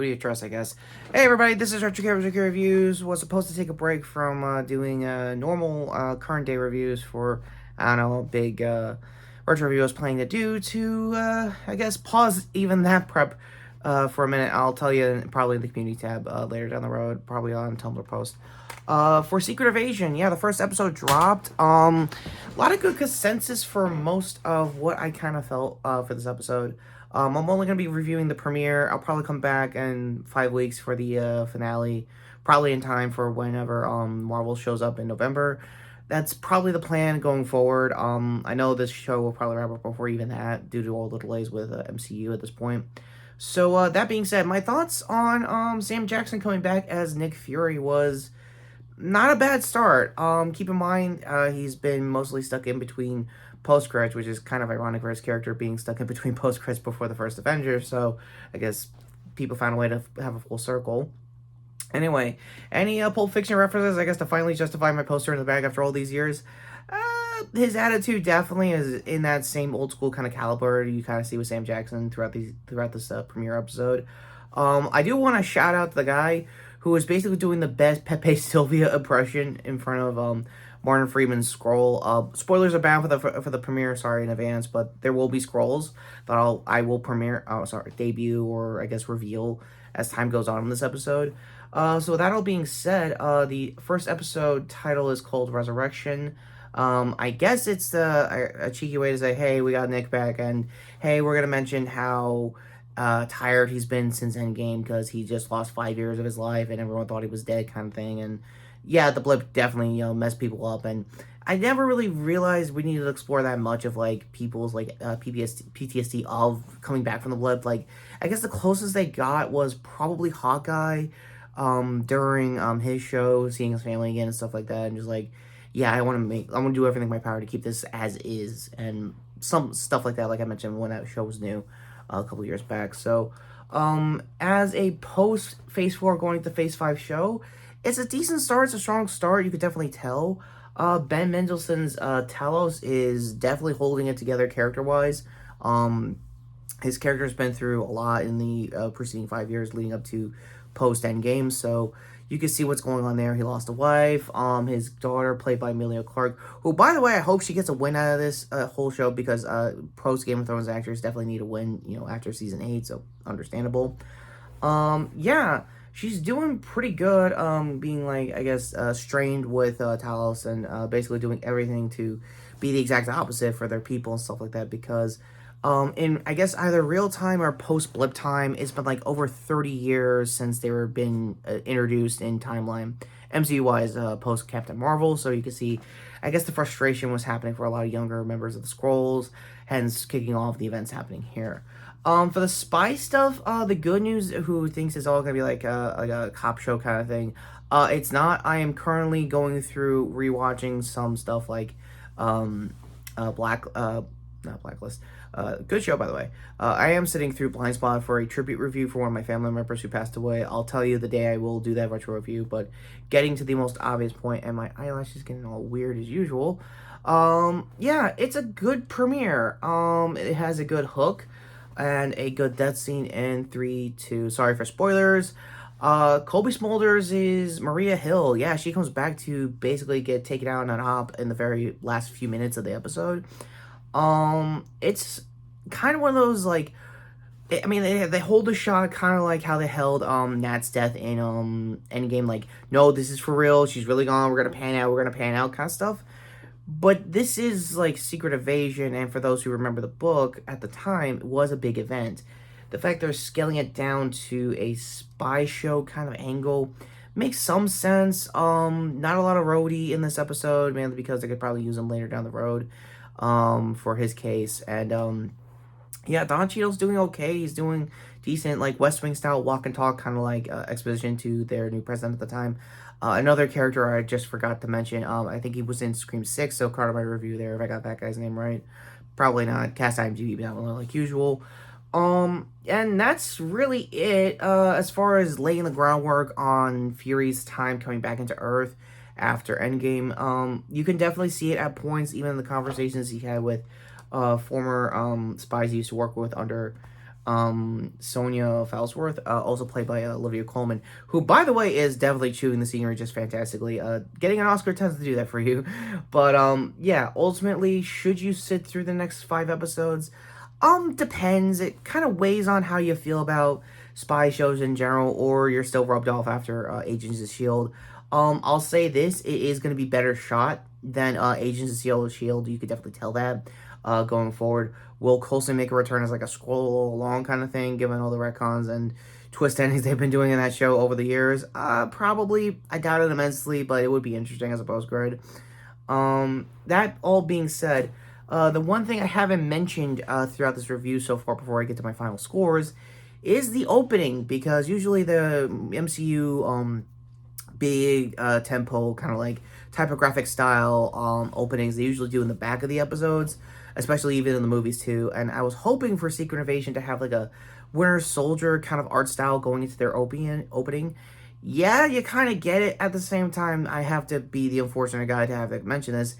Who do you trust, I guess? Hey, everybody, this is Retrokid Reviews. Was supposed to take a break from doing normal current day reviews for, I don't know, big retro review I was planning to do to, I guess, pause even that prep for a minute. I'll tell you probably in the community tab later down the road, probably on Tumblr post. For Secret Invasion, yeah, the first episode dropped. A lot of good consensus for most of what I kind of felt for this episode. I'm only going to be reviewing the premiere. I'll probably come back in 5 weeks for the finale, probably in time for whenever Marvel shows up in November. That's probably the plan going forward. I know this show will probably wrap up before even that, due to all the delays with MCU at this point. So that being said, my thoughts on Sam Jackson coming back as Nick Fury was not a bad start. Keep in mind, he's been mostly stuck in between post-credits, which is kind of ironic for his character being stuck in between post-credits before the first Avengers, so I guess people found a way to have a full circle. Anyway, any Pulp Fiction references, I guess, to finally justify my poster in the bag after all these years? His attitude definitely is in that same old school kind of caliber you kind of see with Sam Jackson throughout this premiere episode. I do want to shout out the guy who was basically doing the best Pepe Sylvia impression in front of Martin Freeman's scroll. Spoilers are bad for the premiere, sorry in advance, but there will be scrolls that I will debut or I guess reveal as time goes on in this episode. So with that all being said, the first episode title is called Resurrection. I guess it's a cheeky way to say, hey, we got Nick back, and hey, we're gonna mention how tired he's been since Endgame because he just lost 5 years of his life and everyone thought he was dead, kind of thing. And yeah, the blip definitely messed people up, and I never really realized we needed to explore that much of like people's like PTSD of coming back from the blip. Like, I guess the closest they got was probably Hawkeye during his show, seeing his family again and stuff like that, and just like, yeah, I want to do everything in my power to keep this as is, and some stuff like that, like I mentioned when that show was new a couple years back. So as a post Phase 4 going into Phase 5 show, it's a decent start. It's a strong start. You could definitely tell. Ben Mendelsohn's Talos is definitely holding it together character-wise. His character's been through a lot in the preceding 5 years leading up to post-Endgame, so you can see what's going on there. He lost a wife. His daughter, played by Emilia Clarke, who, by the way, I hope she gets a win out of this whole show because post Game of Thrones actors definitely need a win, after season 8. So understandable. Yeah, she's doing pretty good. Being like, I guess, strained with Talos and basically doing everything to be the exact opposite for their people and stuff like that because. In, I guess, either real time or post-blip time, it's been, like, over 30 years since they were been introduced in timeline, MCU-wise, post-Captain Marvel, so you can see, I guess, the frustration was happening for a lot of younger members of the Skrulls, hence kicking off the events happening here. For the spy stuff, the good news, who thinks it's all gonna be, like a cop show kind of thing, it's not. I am currently going through rewatching some stuff, like, not Blacklist. Good show, by the way. I am sitting through Blind Spot for a tribute review for one of my family members who passed away. I'll tell you the day I will do that retro review, but getting to the most obvious point, and my eyelashes getting all weird as usual. Yeah, it's a good premiere. It has a good hook and a good death scene in 3, 2. Sorry for spoilers. Colby Smulders is Maria Hill. Yeah, she comes back to basically get taken out on a hop in the very last few minutes of the episode. It's kind of one of those, like, I mean, they hold the shot kind of like how they held, Nat's death in, Endgame, like, no, this is for real, she's really gone, we're gonna pan out kind of stuff. But this is, like, Secret Invasion, and for those who remember the book, at the time, it was a big event. The fact they're scaling it down to a spy show kind of angle makes some sense. Not a lot of Rhodey in this episode, mainly because they could probably use him later down the road. For his case, and yeah, Don Cheadle's doing okay. He's doing decent, like West Wing style walk and talk, kind of like exposition to their new president at the time. Another character I just forgot to mention, I think he was in Scream 6, so card of my review there if I got that guy's name right. Probably not. Cast IMDb down below like usual. And that's really it as far as laying the groundwork on Fury's time coming back into Earth after Endgame. You can definitely see it at points, even in the conversations he had with former spies he used to work with under Sonia Falsworth, also played by Olivia Colman, who, by the way, is definitely chewing the scenery just fantastically. Getting an Oscar tends to do that for you. But, yeah, ultimately, should you sit through the next 5 episodes? Depends. It kind of weighs on how you feel about spy shows in general, or you're still rubbed off after Agents of S.H.I.E.L.D. I'll say this, it is going to be better shot than Agents of S.H.I.E.L.D. You could definitely tell that going forward. Will Coulson make a return as like a scroll along kind of thing, given all the retcons and twist endings they've been doing in that show over the years? Probably. I doubt it immensely, but it would be interesting as a post-grade. That all being said, the one thing I haven't mentioned throughout this review so far before I get to my final scores is the opening, because usually the MCU big tempo kind of like typographic style openings they usually do in the back of the episodes, especially even in the movies too. And I was hoping for Secret Invasion to have like a Winter Soldier kind of art style going into their opening. Yeah, you kind of get it. At the same time, I have to be the unfortunate guy to have to mention this.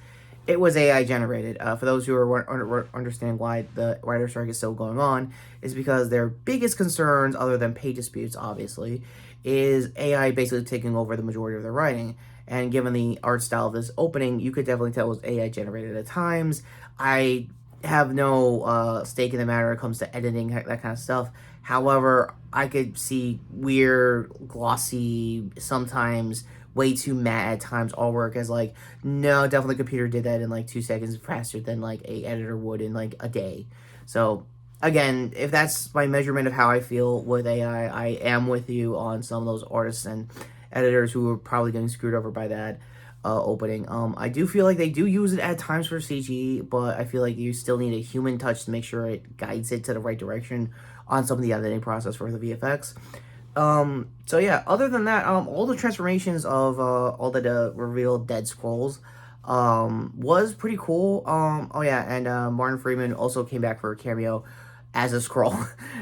It was AI generated. For those who understand why the writer strike is still going on, is because their biggest concerns, other than pay disputes, obviously, is AI basically taking over the majority of their writing. And given the art style of this opening, you could definitely tell it was AI generated at times. I have no stake in the matter when it comes to editing, that kind of stuff. However, I could see weird, glossy, sometimes way too matte at times artwork as like, no, definitely computer did that in like 2 seconds faster than like a editor would in like a day. So again, if that's my measurement of how I feel with AI, I am with you on some of those artists and editors who are probably getting screwed over by that opening. I do feel like they do use it at times for CG, but I feel like you still need a human touch to make sure it guides it to the right direction on some of the editing process for the VFX. So yeah, other than that, all the transformations of all the revealed Dead Scrolls was pretty cool. Oh yeah, and Martin Freeman also came back for a cameo as a scroll.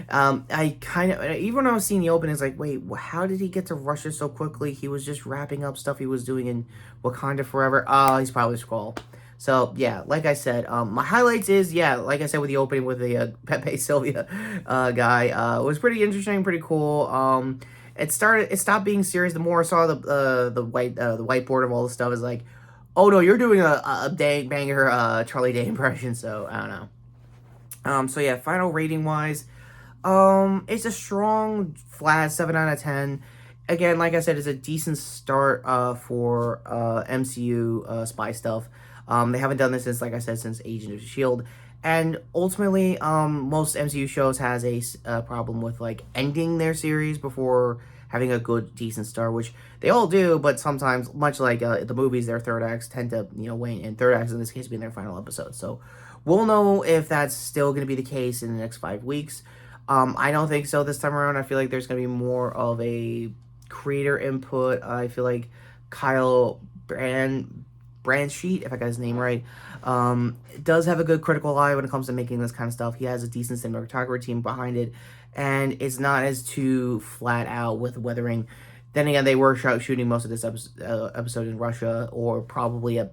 I kind of, even when I was seeing the opening, it's like, wait, how did he get to Russia so quickly? He was just wrapping up stuff he was doing in Wakanda Forever. Oh, he's probably a scroll. So yeah, like I said, my highlights is, yeah, like I said with the opening with the Pepe Sylvia guy, it was pretty interesting, pretty cool. It stopped being serious. The more I saw the whiteboard of all the stuff, is like, oh no, you're doing a dang banger Charlie Day impression. So I don't know. So yeah, final rating wise, it's a strong flat 7 out of 10. Again, like I said, it's a decent start for MCU spy stuff. They haven't done this since, like I said, since Agent of S.H.I.E.L.D. And ultimately, most MCU shows has a problem with like ending their series before having a good, decent start, which they all do, but sometimes, much like the movies, their third acts tend to, wane, and third acts in this case being their final episode. So we'll know if that's still going to be the case in the next 5 weeks. I don't think so this time around. I feel like there's going to be more of a creator input. I feel like Kyle Brandsheet, if I got his name right, does have a good critical eye when it comes to making this kind of stuff. He has a decent cinematography team behind it, and it's not as too flat out with weathering. Then again, they were shooting most of this episode in Russia, or probably a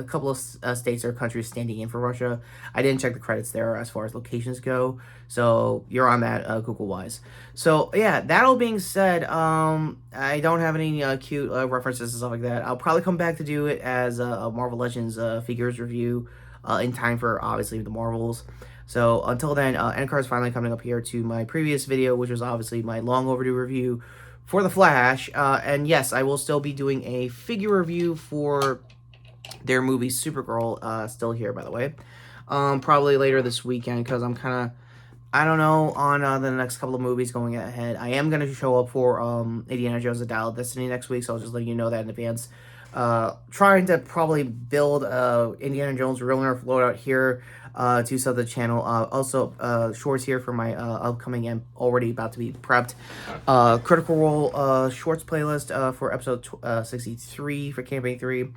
couple of states or countries standing in for Russia. I didn't check the credits there as far as locations go, so you're on that Google-wise. So yeah, that all being said, I don't have any cute references and stuff like that. I'll probably come back to do it as a Marvel Legends figures review in time for, obviously, the Marvels. So until then, Endcard is finally coming up here to my previous video, which was obviously my long overdue review for The Flash. And yes, I will still be doing a figure review for their movie Supergirl, still here, by the way. Probably later this weekend, because I'm kind of, I don't know, on the next couple of movies going ahead. I am going to show up for Indiana Jones: The Dial of Destiny next week, so I'll just let you know that in advance. Trying to probably build Indiana Jones Real Nerf loadout here to sub the channel. Also, shorts here for my upcoming and already about to be prepped Critical Role shorts playlist for episode 63 for Campaign 3.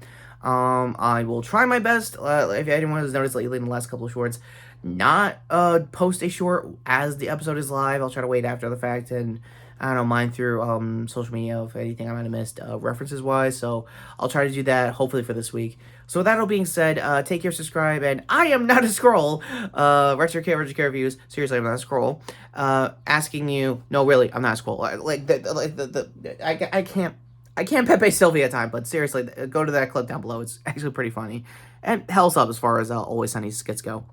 I will try my best, if anyone has noticed lately in the last couple of shorts, not post a short as the episode is live. I'll try to wait after the fact and, I don't know, mine through social media if anything I might have missed references wise. So I'll try to do that hopefully for this week. So with that all being said, take care, subscribe, and I am not a scroll. Retrokid reviews. Seriously, I'm not a scroll. Asking you, no, really, I'm not a scroll. I can't Pepe Sylvia time, but seriously, go to that clip down below. It's actually pretty funny, and hell's up as far as Always Sunny skits go.